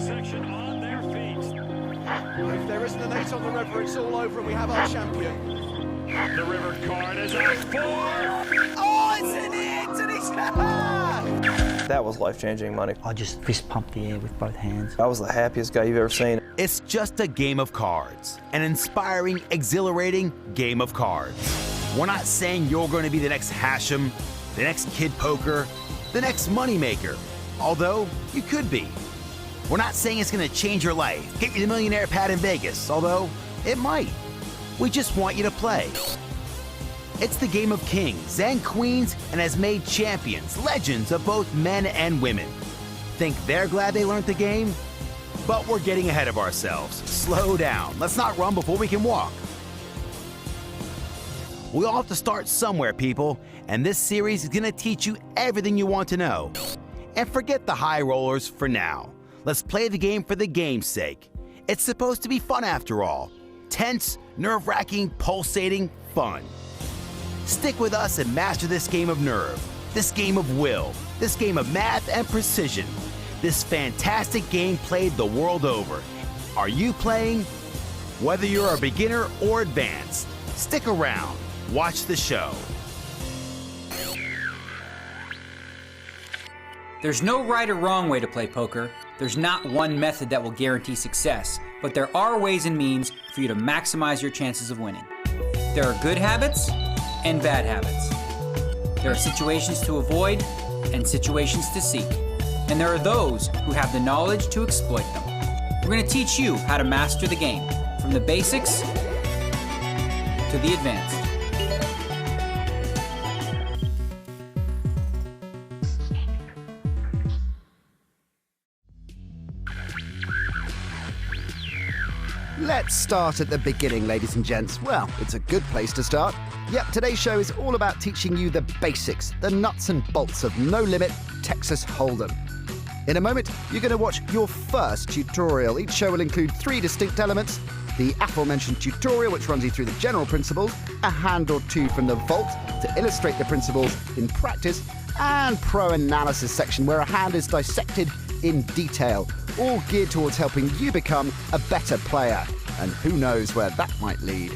section on their feet. If there isn't an 8 on the river, it's all over and we have our champion. The river card is asked for. Oh, it's in it! And he's... That was life-changing money. I just fist pumped the air with both hands. I was the happiest guy you've ever seen. It's just a game of cards, an inspiring, exhilarating game of cards. We're not saying you're going to be the next Hashem, the next Kid Poker, the next moneymaker, although you could be. We're not saying it's going to change your life, get you the millionaire pad in Vegas, although it might. We just want you to play. It's the game of kings and queens and has made champions, legends of both men and women. Think they're glad they learned the game? But we're getting ahead of ourselves. Slow down. Let's not run before we can walk. We all have to start somewhere, people, and this series is going to teach you everything you want to know. And forget the high rollers for now. Let's play the game for the game's sake. It's supposed to be fun after all. Tense, nerve-wracking, pulsating, fun. Stick with us and master this game of nerve, this game of will, this game of math and precision, this fantastic game played the world over. Are you playing? Whether you're a beginner or advanced, stick around, watch the show. There's no right or wrong way to play poker. There's not one method that will guarantee success, but there are ways and means for you to maximize your chances of winning. There are good habits and bad habits. There are situations to avoid and situations to seek. And there are those who have the knowledge to exploit them. We're going to teach you how to master the game, from the basics to the advanced. Let's start at the beginning, ladies and gents. Well, it's a good place to start. Yep, today's show is all about teaching you the basics, the nuts and bolts of no-limit Texas Hold'em. In a moment, you're going to watch your first tutorial. Each show will include 3 distinct elements: the aforementioned tutorial, which runs you through the general principles, a hand or two from the vault to illustrate the principles in practice, and pro analysis section, where a hand is dissected in detail, all geared towards helping you become a better player. And who knows where that might lead.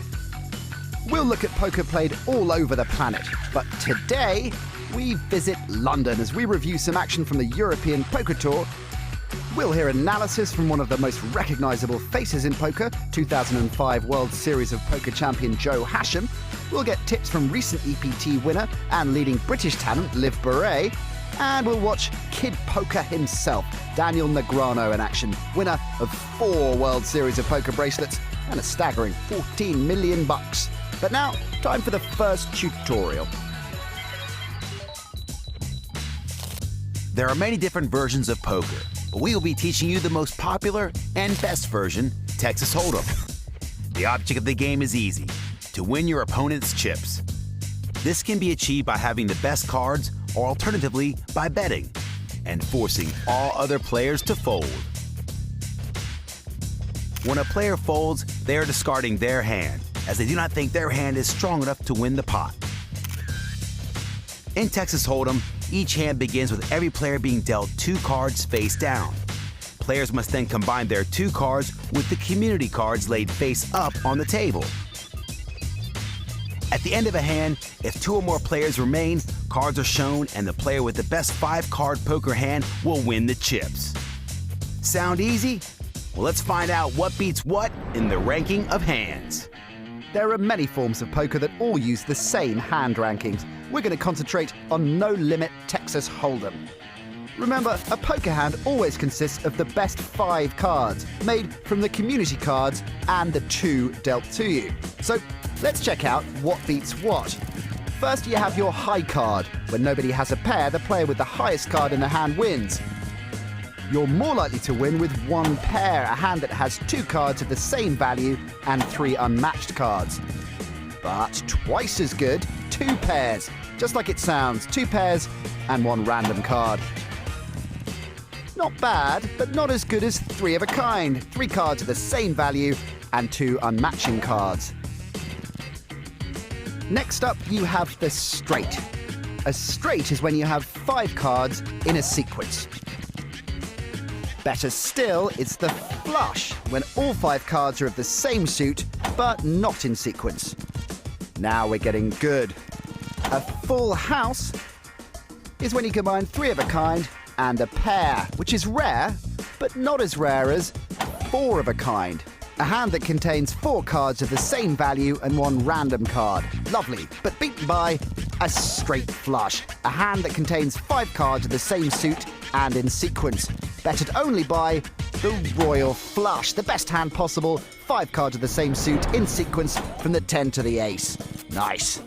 We'll look at poker played all over the planet, but today we visit London as we review some action from the European Poker Tour. We'll hear analysis from one of the most recognizable faces in poker, 2005 World Series of Poker champion Joe Hashem. We'll get tips from recent EPT winner and leading British talent Liv Bourret. And we'll watch Kid Poker himself, Daniel Negreanu in action, winner of 4 World Series of Poker bracelets and a staggering $14 million. But now, time for the first tutorial. There are many different versions of poker, but we will be teaching you the most popular and best version, Texas Hold'em. The object of the game is easy: to win your opponent's chips. This can be achieved by having the best cards, or alternatively by betting and forcing all other players to fold. When a player folds, they are discarding their hand, as they do not think their hand is strong enough to win the pot. In Texas Hold'em, each hand begins with every player being dealt 2 cards face down. Players must then combine their 2 cards with the community cards laid face up on the table. At the end of a hand, if 2 or more players remain, cards are shown and the player with the best 5-card poker hand will win the chips. Sound easy? Well, let's find out what beats what in the ranking of hands. There are many forms of poker that all use the same hand rankings. We're going to concentrate on no-limit Texas Hold'em. Remember, a poker hand always consists of the best 5 cards, made from the community cards and the 2 dealt to you. So let's check out what beats what. First, you have your high card. When nobody has a pair, the player with the highest card in the hand wins. You're more likely to win with 1 pair, a hand that has 2 cards of the same value and 3 unmatched cards. But twice as good, 2 pairs. Just like it sounds, 2 pairs and 1 random card. Not bad, but not as good as 3 of a kind. 3 cards of the same value and 2 unmatching cards. Next up, you have the straight. A straight is when you have 5 cards in a sequence. Better still, it's the flush, when all 5 cards are of the same suit, but not in sequence. Now we're getting good. A full house is when you combine 3 of a kind and a pair, which is rare, but not as rare as 4 of a kind. A hand that contains 4 cards of the same value and 1 random card. Lovely, but beaten by a straight flush. A hand that contains 5 cards of the same suit and in sequence. Bettered only by the royal flush. The best hand possible. 5 cards of the same suit in sequence from the 10 to the ace. Nice.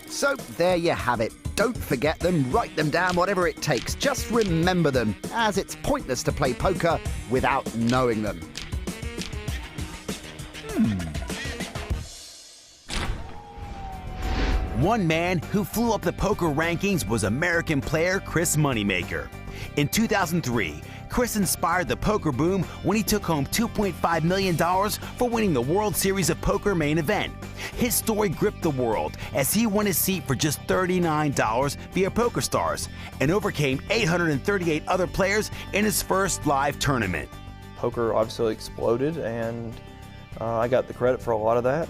So there you have it. Don't forget them, write them down, whatever it takes. Just remember them, as it's pointless to play poker without knowing them. One man who flew up the poker rankings was American player Chris Moneymaker. In 2003, Chris inspired the poker boom when he took home $2.5 million for winning the World Series of Poker main event. His story gripped the world as he won his seat for just $39 via PokerStars and overcame 838 other players in his first live tournament. Poker obviously exploded, and I got the credit for a lot of that,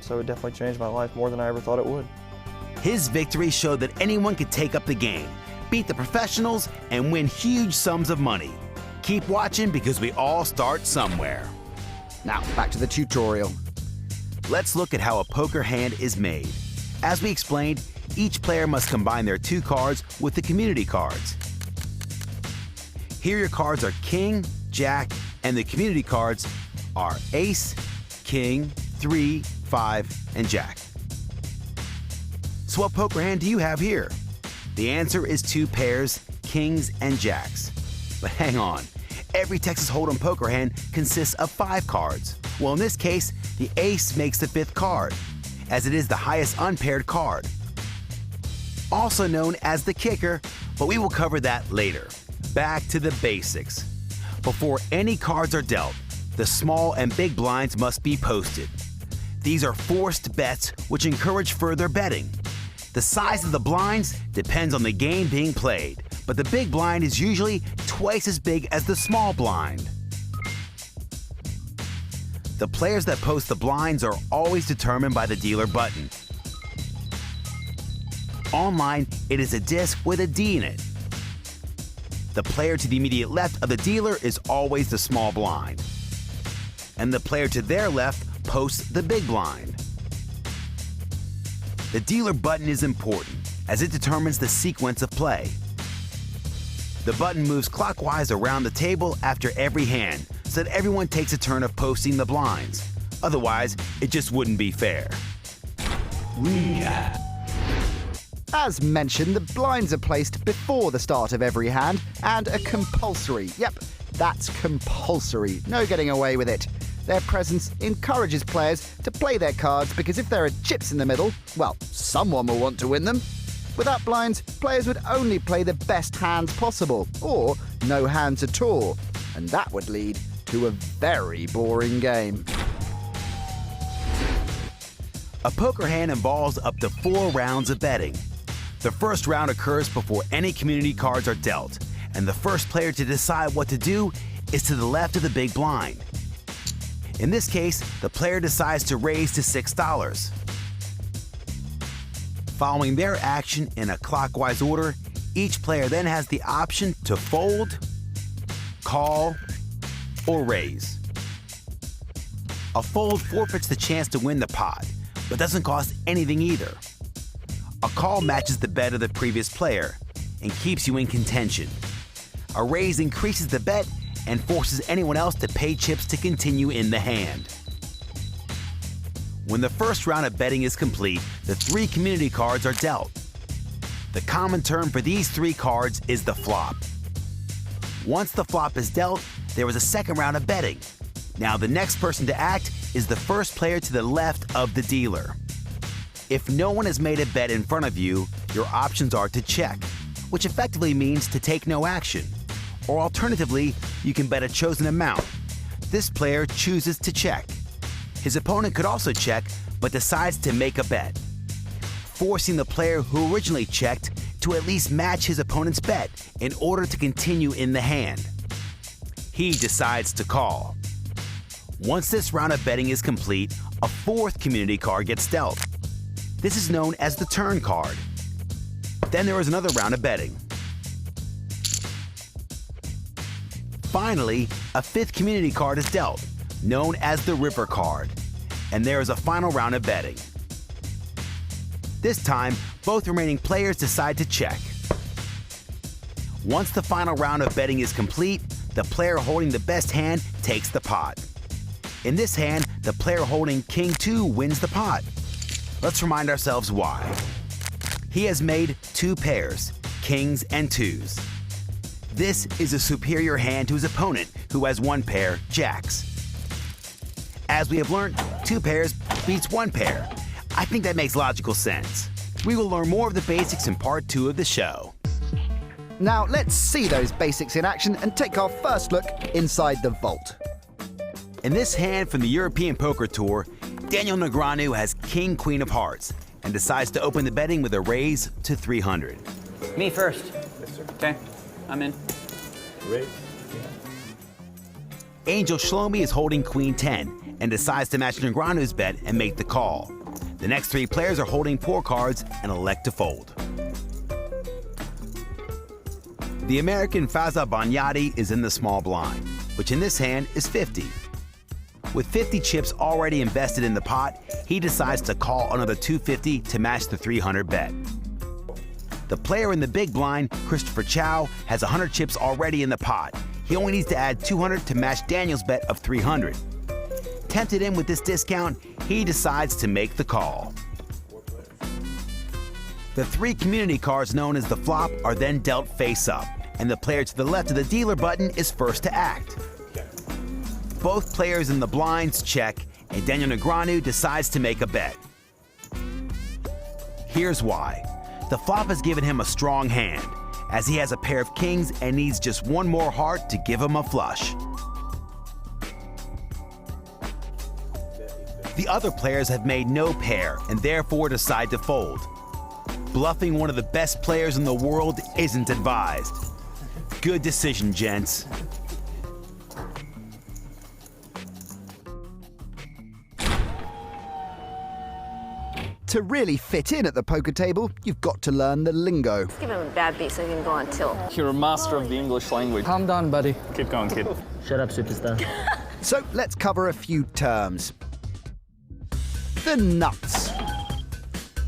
so it definitely changed my life more than I ever thought it would. His victory showed that anyone could take up the game, beat the professionals, and win huge sums of money. Keep watching because we all start somewhere. Now, back to the tutorial. Let's look at how a poker hand is made. As we explained, each player must combine their 2 cards with the community cards. Here your cards are King, Jack, and the community cards are Ace, King, 3, 5, and Jack. So what poker hand do you have here? The answer is 2 pairs, Kings and Jacks. But hang on, every Texas Hold'em poker hand consists of 5 cards. Well, in this case, the Ace makes the 5th card, as it is the highest unpaired card. Also known as the kicker, but we will cover that later. Back to the basics. Before any cards are dealt, the small and big blinds must be posted. These are forced bets which encourage further betting. The size of the blinds depends on the game being played, but the big blind is usually twice as big as the small blind. The players that post the blinds are always determined by the dealer button. Online, it is a disc with a D in it. The player to the immediate left of the dealer is always the small blind, and the player to their left posts the big blind. The dealer button is important, as it determines the sequence of play. The button moves clockwise around the table after every hand, so that everyone takes a turn of posting the blinds. Otherwise, it just wouldn't be fair. As mentioned, the blinds are placed before the start of every hand and are compulsory. Yep, that's compulsory. No getting away with it. Their presence encourages players to play their cards because if there are chips in the middle, well, someone will want to win them. Without blinds, players would only play the best hands possible, or no hands at all, and that would lead to a very boring game. A poker hand involves up to 4 rounds of betting. The first round occurs before any community cards are dealt, and the first player to decide what to do is to the left of the big blind. In this case, the player decides to raise to $6. Following their action in a clockwise order, each player then has the option to fold, call, or raise. A fold forfeits the chance to win the pot, but doesn't cost anything either. A call matches the bet of the previous player and keeps you in contention. A raise increases the bet and forces anyone else to pay chips to continue in the hand. When the first round of betting is complete, the 3 community cards are dealt. The common term for these 3 cards is the flop. Once the flop is dealt, there is a second round of betting. Now the next person to act is the first player to the left of the dealer. If no one has made a bet in front of you, your options are to check, which effectively means to take no action. Or alternatively, you can bet a chosen amount. This player chooses to check. His opponent could also check, but decides to make a bet, forcing the player who originally checked to at least match his opponent's bet in order to continue in the hand. he decides to call. Once this round of betting is complete, a fourth community card gets dealt. This is known as the turn card. Then there is another round of betting. Finally, a fifth community card is dealt, known as the river card, and there is a final round of betting. This time, both remaining players decide to check. Once the final round of betting is complete, the player holding the best hand takes the pot. In this hand, the player holding King 2 wins the pot. Let's remind ourselves why. He has made 2 pairs, kings and 2s. This is a superior hand to his opponent, who has 1 pair, jacks. As we have learned, 2 pairs beats 1 pair. I think that makes logical sense. We will learn more of the basics in part 2 of the show. Now let's see those basics in action and take our first look inside the vault. In this hand from the European Poker Tour, Daniel Negreanu has King Queen of Hearts and decides to open the betting with a raise to 300. Me first. Okay, I'm in. Angel Shlomi is holding Queen 10 and decides to match Negreanu's bet and make the call. The next 3 players are holding poor cards and elect to fold. The American Faza Banyadi is in the small blind, which in this hand is 50. With 50 chips already invested in the pot, he decides to call another 250 to match the 300 bet. The player in the big blind, Christopher Chow, has 100 chips already in the pot. He only needs to add 200 to match Daniel's bet of 300. Tempted in with this discount, he decides to make the call. The 3 community cards known as the flop are then dealt face up, and the player to the left of the dealer button is first to act. Both players in the blinds check, and Daniel Negreanu decides to make a bet. Here's why. The flop has given him a strong hand, as he has a pair of kings and needs just 1 more heart to give him a flush. The other players have made no pair and therefore decide to fold. Bluffing one of the best players in the world isn't advised. Good decision, gents. To really fit in at the poker table, you've got to learn the lingo. Give him a bad beat so he can go on tilt. You're a master of the English language. Calm down, buddy. Keep going, kid. Shut up, superstar. So let's cover a few terms. The nuts.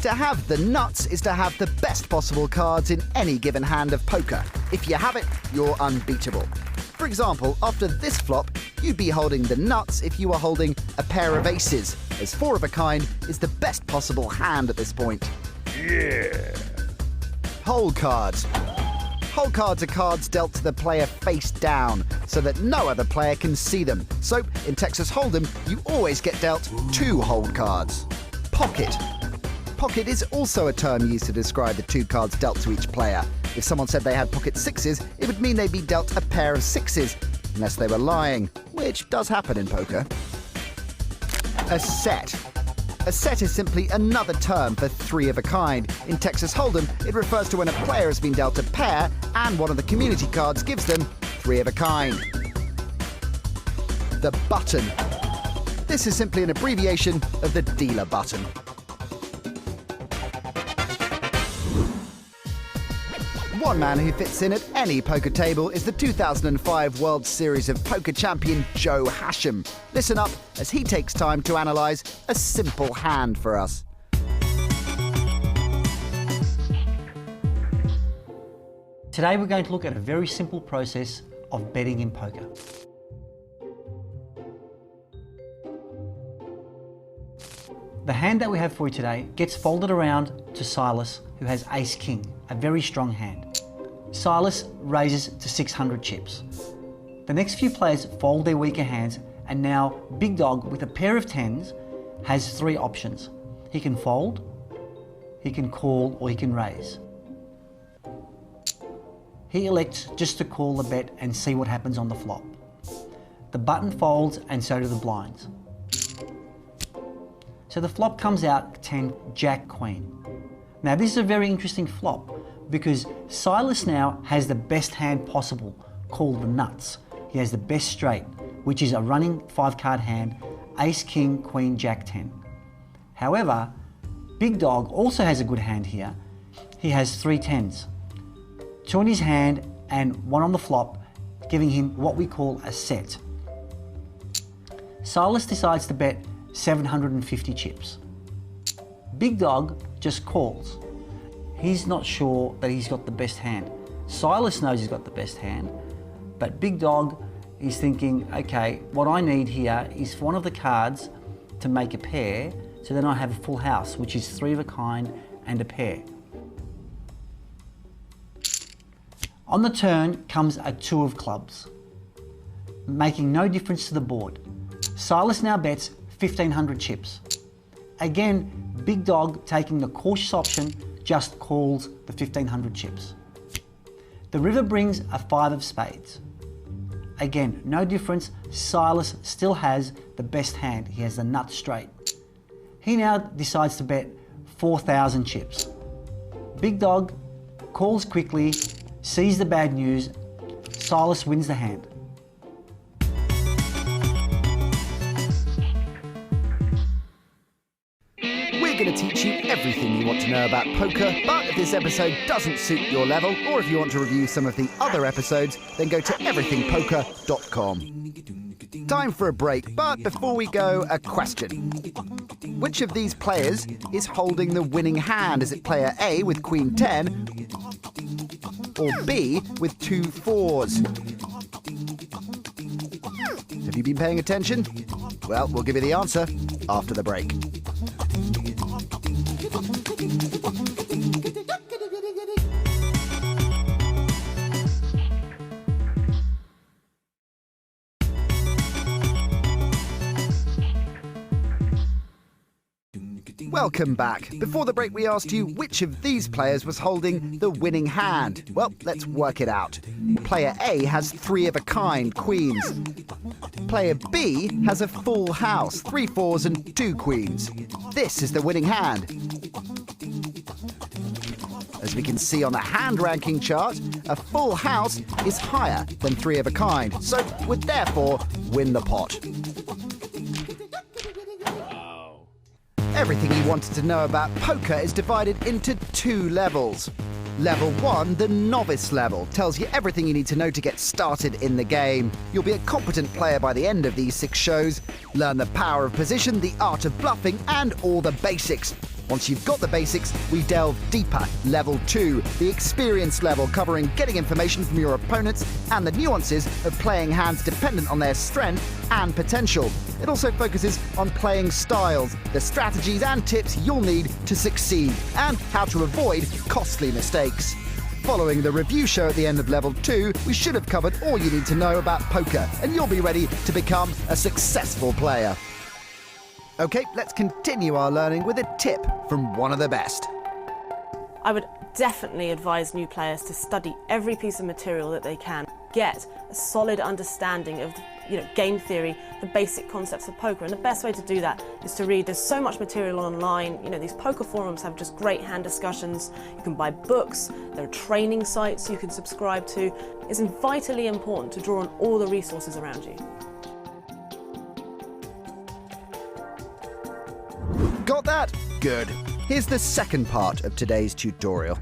To have the nuts is to have the best possible cards in any given hand of poker. If you have it, you're unbeatable. For example, after this flop, you'd be holding the nuts if you were holding a pair of aces, as 4 of a kind is the best possible hand at this point. Yeah. Hole cards. Hole cards are cards dealt to the player face down, so that no other player can see them. So, in Texas Hold'em, you always get dealt 2 hold cards. Pocket. Pocket is also a term used to describe the 2 cards dealt to each player. If someone said they had pocket 6s, it would mean they'd be dealt a pair of 6s, unless they were lying, which does happen in poker. A set. A set is simply another term for 3 of a kind. In Texas Hold'em, it refers to when a player has been dealt a pair and one of the community cards gives them 3 of a kind. The button. This is simply an abbreviation of the dealer button. One man who fits in at any poker table is the 2005 World Series of Poker champion Joe Hashem. Listen up as he takes time to analyse a simple hand for us. Today we're going to look at a very simple process of betting in poker. The hand that we have for you today gets folded around to Silas, who has ace-king, a very strong hand. Silas raises to 600 chips. The next few players fold their weaker hands, and now Big Dog, with a pair of 10s, has 3 options. He can fold, he can call, or he can raise. He elects just to call the bet and see what happens on the flop. The button folds and so do the blinds. So the flop comes out 10 Jack Queen. Now this is a very interesting flop because Silas now has the best hand possible, called the nuts, he has the best straight, which is a running 5-card hand, ace, king, queen, jack, 10. However, Big Dog also has a good hand here. He has 3 10s, 2 in his hand and 1 on the flop, giving him what we call a set. Silas decides to bet 750 chips. Big Dog just calls. He's not sure that he's got the best hand. Silas knows he's got the best hand, but Big Dog is thinking, okay, what I need here is for one of the cards to make a pair, so then I have a full house, which is 3 of a kind and a pair. On the turn comes a 2 of clubs, making no difference to the board. Silas now bets 1,500 chips. Again, Big Dog, taking the cautious option, just calls the 1,500 chips. The river brings a 5 of spades. Again, no difference. Silas still has the best hand. He has the nut straight. He now decides to bet 4,000 chips. Big Dog calls quickly, sees the bad news. Silas wins the hand. We're going to teach you everything you want to know about poker, but if this episode doesn't suit your level, or if you want to review some of the other episodes, then go to everythingpoker.com. Time for a break, but before we go, a question. Which of these players is holding the winning hand? Is it player A with Queen 10, or B with 2 4s? Have you been paying attention? Well, we'll give you the answer after the break. Welcome back. Before the break, we asked you which of these players was holding the winning hand. Well, let's work it out. Player A has 3 of a kind, queens. Player B has a full house, 3 4s and 2 queens. This is the winning hand. As we can see on the hand ranking chart, a full house is higher than 3 of a kind, so would therefore win the pot. Everything you wanted to know about poker is divided into 2 levels. Level 1, the novice level, tells you everything you need to know to get started in the game. You'll be a competent player by the end of these 6 shows. Learn the power of position, the art of bluffing, and all the basics. Once you've got the basics, we delve deeper. Level 2, the experience level, covering getting information from your opponents and the nuances of playing hands dependent on their strength and potential. It also focuses on playing styles, the strategies and tips you'll need to succeed, and how to avoid costly mistakes. Following the review show at the end of Level 2, we should have covered all you need to know about poker, and you'll be ready to become a successful player. Okay, let's continue our learning with a tip from one of the best. I would definitely advise new players to study every piece of material that they can. Get a solid understanding of game theory, the basic concepts of poker, and the best way to do that is to read. There's so much material online. These poker forums have just great hand discussions. You can buy books, there are training sites you can subscribe to. It's vitally important to draw on all the resources around you. Got that? Good. Here's the second part of today's tutorial.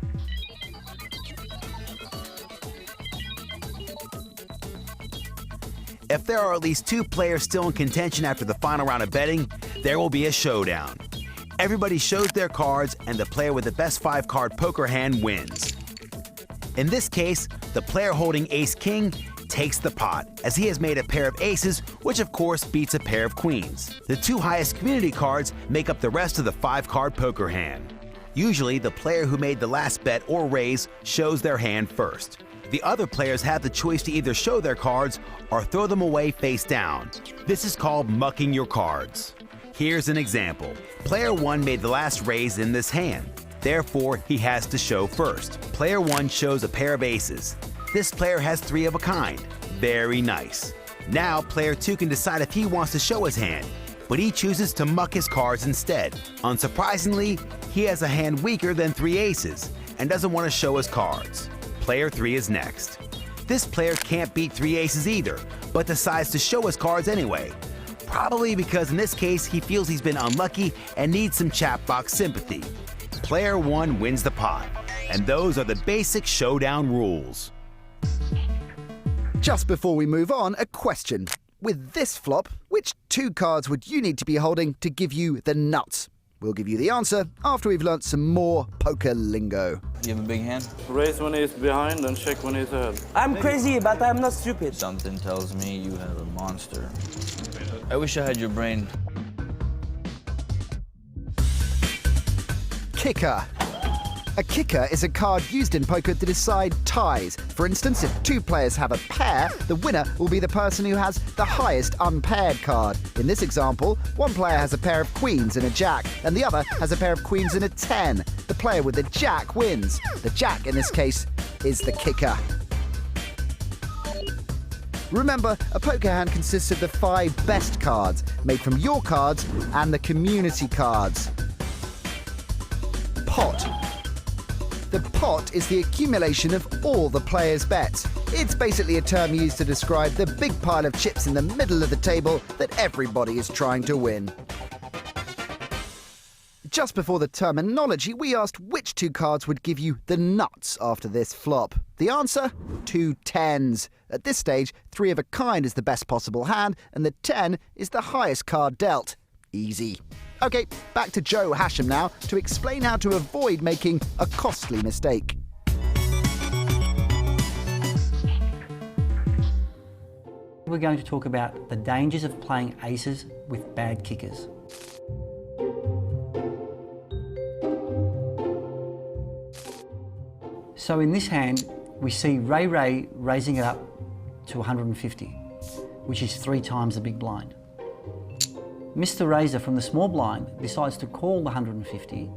If there are at least 2 players still in contention after the final round of betting, there will be a showdown. Everybody shows their cards, and the player with the best 5-card poker hand wins. In this case, the player holding ace-king takes the pot, as he has made a pair of aces, which of course beats a pair of queens. The 2 highest community cards make up the rest of the 5-card poker hand. Usually, the player who made the last bet or raise shows their hand first. The other players have the choice to either show their cards or throw them away face down. This is called mucking your cards. Here's an example. Player 1 made the last raise in this hand. Therefore, he has to show first. Player 1 shows a pair of aces. This player has 3 of a kind. Very nice. Now, player 2 can decide if he wants to show his hand, but he chooses to muck his cards instead. Unsurprisingly, he has a hand weaker than 3 aces and doesn't want to show his cards. Player 3 is next. This player can't beat 3 aces either, but decides to show his cards anyway. Probably because in this case he feels he's been unlucky and needs some chat box sympathy. Player 1 wins the pot, and those are the basic showdown rules. Just before we move on, a question. With this flop, which 2 cards would you need to be holding to give you the nuts? We'll give you the answer after we've learnt some more poker lingo. You have a big hand? Raise when he's behind and check when he's ahead. I'm crazy, but I'm not stupid. Something tells me you have a monster. I wish I had your brain. Kicker. A kicker is a card used in poker to decide ties. For instance, if 2 players have a pair, the winner will be the person who has the highest unpaired card. In this example, one player has a pair of queens and a jack, and the other has a pair of queens and a 10. The player with the jack wins. The jack, in this case, is the kicker. Remember, a poker hand consists of the 5 best cards, made from your cards and the community cards. Pot. The pot is the accumulation of all the players' bets. It's basically a term used to describe the big pile of chips in the middle of the table that everybody is trying to win. Just before the terminology, we asked which 2 cards would give you the nuts after this flop. The answer? 2 10s. At this stage, 3 of a kind is the best possible hand, and the 10 is the highest card dealt. Easy. OK, back to Joe Hasham now to explain how to avoid making a costly mistake. We're going to talk about the dangers of playing aces with bad kickers. So in this hand, we see Ray raising it up to 150, which is 3 times the big blind. Mr. Raiser from the small blind decides to call the 150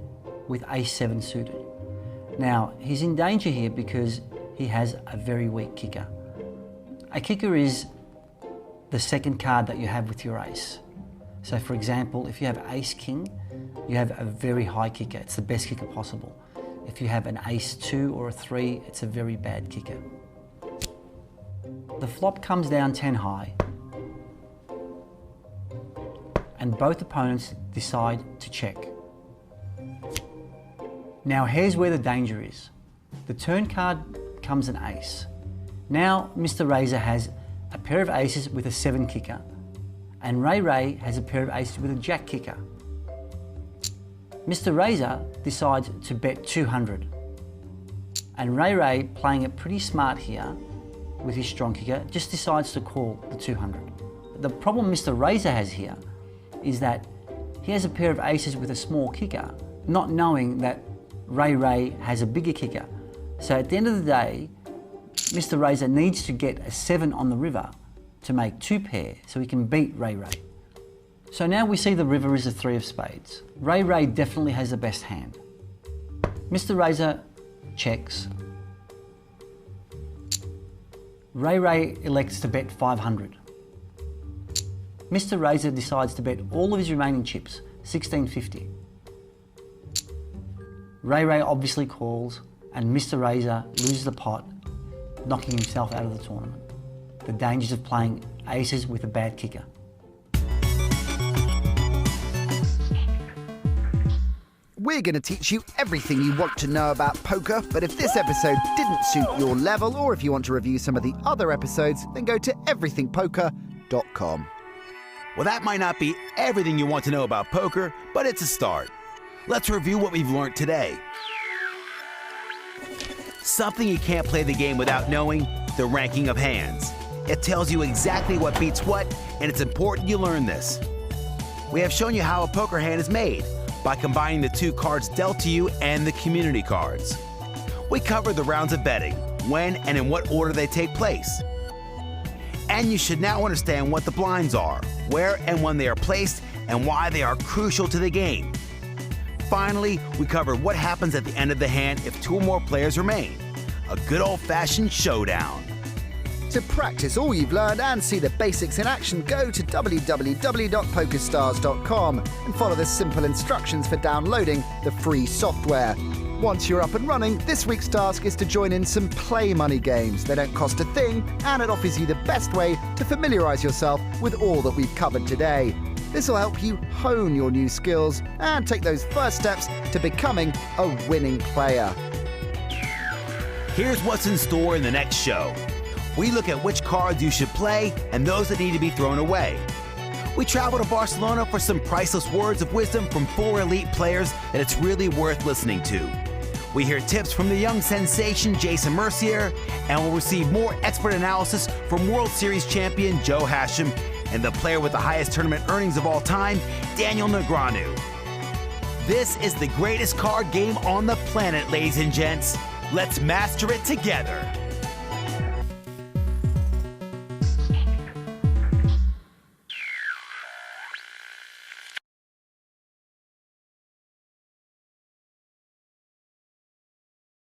with ace-7 suited. Now, he's in danger here because he has a very weak kicker. A kicker is the second card that you have with your ace. So for example, if you have ace-king, you have a very high kicker. It's the best kicker possible. If you have an ace-2 or a 3, it's a very bad kicker. The flop comes down 10 high, and both opponents decide to check. Now here's where the danger is. The turn card comes an ace. Now Mr. Raiser has a pair of aces with a 7 kicker, and Ray has a pair of aces with a jack kicker. Mr. Raiser decides to bet 200, and Ray, playing it pretty smart here with his strong kicker, just decides to call the 200. The problem Mr. Raiser has here is that he has a pair of aces with a small kicker, not knowing that Ray has a bigger kicker. So at the end of the day, Mr. Raiser needs to get a 7 on the river to make 2 pair so he can beat Ray. So now we see the river is a 3 of spades. Ray definitely has the best hand. Mr. Raiser checks. Ray elects to bet 500. Mr. Raiser decides to bet all of his remaining chips, 1650. Ray obviously calls, and Mr. Raiser loses the pot, knocking himself out of the tournament. The dangers of playing aces with a bad kicker. We're going to teach you everything you want to know about poker, but if this episode didn't suit your level, or if you want to review some of the other episodes, then go to everythingpoker.com. Well, that might not be everything you want to know about poker, but it's a start. Let's review what we've learned today. Something you can't play the game without knowing: the ranking of hands. It tells you exactly what beats what, and it's important you learn this. We have shown you how a poker hand is made by combining the 2 cards dealt to you and the community cards. We covered the rounds of betting, when and in what order they take place. And you should now understand what the blinds are, where and when they are placed, and why they are crucial to the game. Finally, we covered what happens at the end of the hand if 2 or more players remain. A good old-fashioned showdown. To practice all you've learned and see the basics in action, go to www.pokerstars.com and follow the simple instructions for downloading the free software. Once you're up and running, this week's task is to join in some play money games. They don't cost a thing, and it offers you the best way to familiarise yourself with all that we've covered today. This will help you hone your new skills and take those first steps to becoming a winning player. Here's what's in store in the next show. We look at which cards you should play and those that need to be thrown away. We travel to Barcelona for some priceless words of wisdom from 4 elite players that it's really worth listening to. We hear tips from the young sensation Jason Mercier, and we'll receive more expert analysis from World Series champion Joe Hashem and the player with the highest tournament earnings of all time, Daniel Negreanu. This is the greatest card game on the planet, ladies and gents. Let's master it together.